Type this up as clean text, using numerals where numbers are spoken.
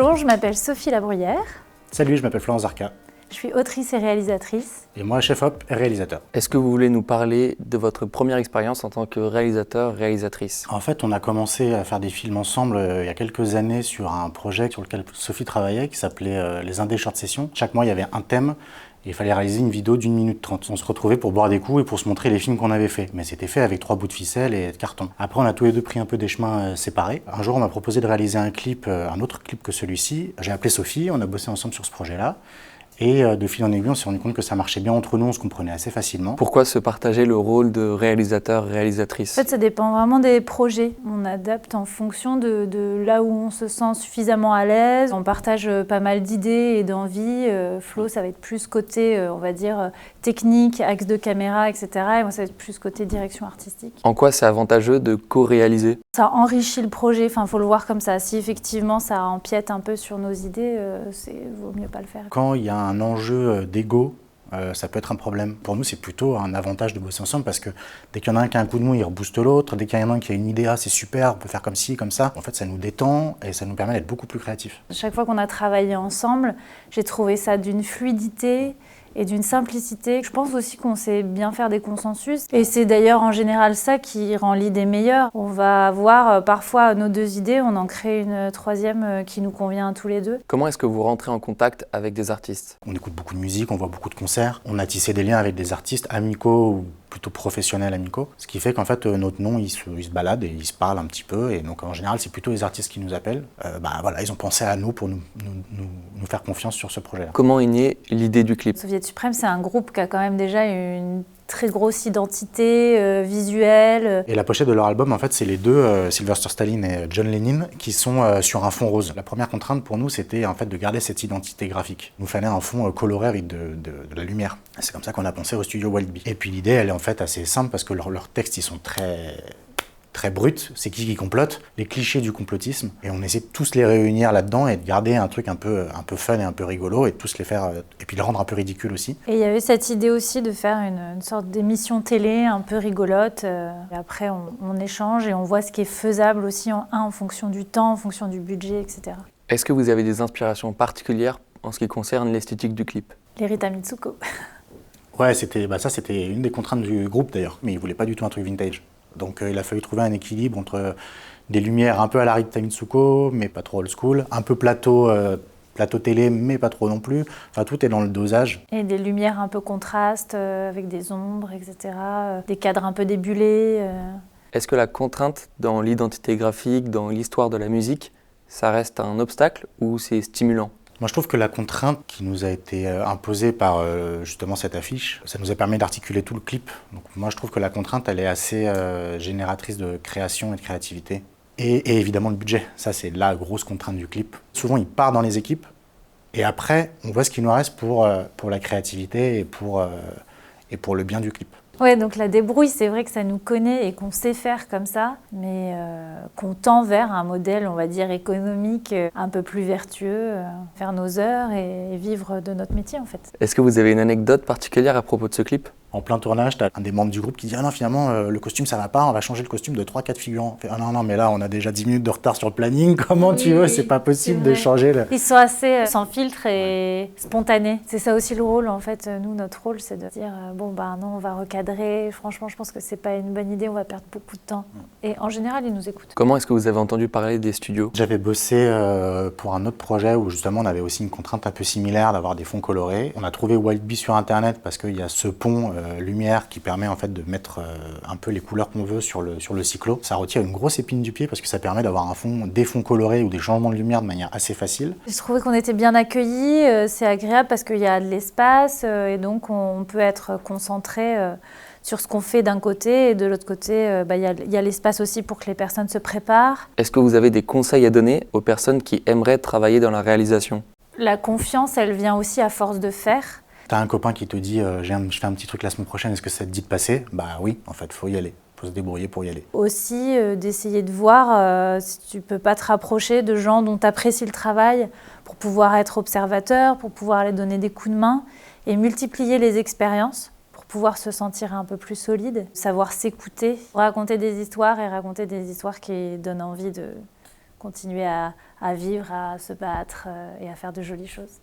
Bonjour, je m'appelle Sophie Labruyère. Salut, je m'appelle Florence Zarka. Je suis autrice et réalisatrice. Et moi, chef-op et réalisateur. Est-ce que vous voulez nous parler de votre première expérience en tant que réalisateur-réalisatrice ? En fait, on a commencé à faire des films ensemble il y a quelques années sur un projet sur lequel Sophie travaillait qui s'appelait Les Indés Short Sessions. Chaque mois, il y avait un thème et il fallait réaliser une vidéo d'1 minute 30. On se retrouvait pour boire des coups et pour se montrer les films qu'on avait faits. Mais c'était fait avec 3 bouts de ficelle et de carton. Après, on a tous les deux pris un peu des chemins séparés. Un jour, on m'a proposé de réaliser un autre clip que celui-ci. J'ai appelé Sophie, on a bossé ensemble sur ce projet-là. Et de fil en aiguille, on s'est rendu compte que ça marchait bien entre nous, on se comprenait assez facilement. Pourquoi se partager le rôle de réalisateur-réalisatrice ? En fait, ça dépend vraiment des projets. On adapte en fonction de là où on se sent suffisamment à l'aise. On partage pas mal d'idées et d'envies. Flo, ça va être plus côté, on va dire, technique, axe de caméra, etc. Et moi, ça va être plus côté direction artistique. En quoi c'est avantageux de co-réaliser ? Ça enrichit le projet, enfin, faut le voir comme ça. Si effectivement ça empiète un peu sur nos idées, vaut mieux pas le faire. Quand il y a un enjeu d'ego, ça peut être un problème. Pour nous, c'est plutôt un avantage de bosser ensemble parce que dès qu'il y en a un qui a un coup de mou, il rebooste l'autre. Dès qu'il y en a un qui a une idée, c'est super, on peut faire comme ci, comme ça. En fait, ça nous détend et ça nous permet d'être beaucoup plus créatifs. Chaque fois qu'on a travaillé ensemble, j'ai trouvé ça d'une fluidité et d'une simplicité. Je pense aussi qu'on sait bien faire des consensus. Et c'est d'ailleurs en général ça qui rend l'idée meilleure. On va avoir parfois nos 2 idées, on en crée une 3e qui nous convient à tous les 2. Comment est-ce que vous rentrez en contact avec des artistes ? On écoute beaucoup de musique, on voit beaucoup de concerts. On a tissé des liens avec des artistes amicaux ou plutôt professionnels amicaux. Ce qui fait qu'en fait, notre nom, il se balade et il se parle un petit peu. Et donc en général, c'est plutôt les artistes qui nous appellent. Voilà, ils ont pensé à nous pour nous faire confiance sur ce projet-là. Comment est née l'idée du clip ? Soviet Suprême, c'est un groupe qui a quand même déjà une très grosse identité visuelle. Et la pochette de leur album, en fait, c'est les deux, Sylvester Stallone et John Lennon, qui sont sur un fond rose. La première contrainte pour nous, c'était en fait de garder cette identité graphique. Il nous fallait un fond coloré avec de la lumière. C'est comme ça qu'on a pensé au studio Wildby. Et puis l'idée, elle est en fait assez simple parce que leurs textes, ils sont très brut, c'est qui complote, les clichés du complotisme, et on essaie de tous les réunir là-dedans et de garder un truc un peu fun et un peu rigolo et de tous les faire, et puis de le rendre un peu ridicule aussi. Et il y avait cette idée aussi de faire une sorte d'émission télé un peu rigolote, et après on échange et on voit ce qui est faisable aussi en fonction du temps, en fonction du budget, etc. Est-ce que vous avez des inspirations particulières en ce qui concerne l'esthétique du clip ? Les Rita Mitsuko. Ouais, c'était une des contraintes du groupe d'ailleurs, mais ils voulaient pas du tout un truc vintage. Donc il a fallu trouver un équilibre entre des lumières un peu à la Rita Mitsuko, mais pas trop old school, un peu plateau télé, mais pas trop non plus. Enfin, tout est dans le dosage. Et des lumières un peu contrastes, avec des ombres, etc. Des cadres un peu débulés. Est-ce que la contrainte dans l'identité graphique, dans l'histoire de la musique, ça reste un obstacle ou c'est stimulant ? Moi, je trouve que la contrainte qui nous a été imposée par justement cette affiche, ça nous a permis d'articuler tout le clip. Donc moi, je trouve que la contrainte, elle est assez génératrice de création et de créativité. Et évidemment, le budget. Ça, c'est la grosse contrainte du clip. Souvent, il part dans les équipes. Et après, on voit ce qu'il nous reste pour la créativité et pour le bien du clip. Ouais, donc la débrouille, c'est vrai que ça nous connaît et qu'on sait faire comme ça, mais qu'on tend vers un modèle, on va dire, économique un peu plus vertueux, faire nos heures et vivre de notre métier en fait. Est-ce que vous avez une anecdote particulière à propos de ce clip ? En plein tournage, tu as un des membres du groupe qui dit « Ah non, finalement, le costume, ça va pas, on va changer le costume de 3-4 figurants. » Ah non, mais là, on a déjà 10 minutes de retard sur le planning, comment tu veux, c'est pas possible de changer le... Ils sont assez sans filtre et spontanés. C'est ça aussi le rôle, en fait. Nous, notre rôle, c'est de dire « Bon, non, on va recadrer. Franchement, je pense que c'est pas une bonne idée, on va perdre beaucoup de temps. » Et en général, ils nous écoutent. Comment est-ce que vous avez entendu parler des studios ? J'avais bossé pour un autre projet où justement on avait aussi une contrainte un peu similaire d'avoir des fonds colorés. On a trouvé Wildby sur internet parce qu'il y a ce pont lumière qui permet en fait de mettre un peu les couleurs qu'on veut sur le cyclo. Ça retire une grosse épine du pied parce que ça permet d'avoir des fonds colorés ou des changements de lumière de manière assez facile. J'ai trouvé qu'on était bien accueillis, c'est agréable parce qu'il y a de l'espace et donc on peut être concentré sur ce qu'on fait d'un côté et de l'autre côté, y a l'espace aussi pour que les personnes se préparent. Est-ce que vous avez des conseils à donner aux personnes qui aimeraient travailler dans la réalisation ? La confiance, elle vient aussi à force de faire. T'as un copain qui te dit je fais un petit truc la semaine prochaine, est-ce que ça te dit de passer ? Bah oui, en fait, faut y aller. Faut se débrouiller pour y aller. Aussi, d'essayer de voir si tu peux pas te rapprocher de gens dont tu apprécies le travail pour pouvoir être observateur, pour pouvoir les donner des coups de main et multiplier les expériences pour pouvoir se sentir un peu plus solide, savoir s'écouter, raconter des histoires qui donnent envie continuer à vivre, à se battre et à faire de jolies choses.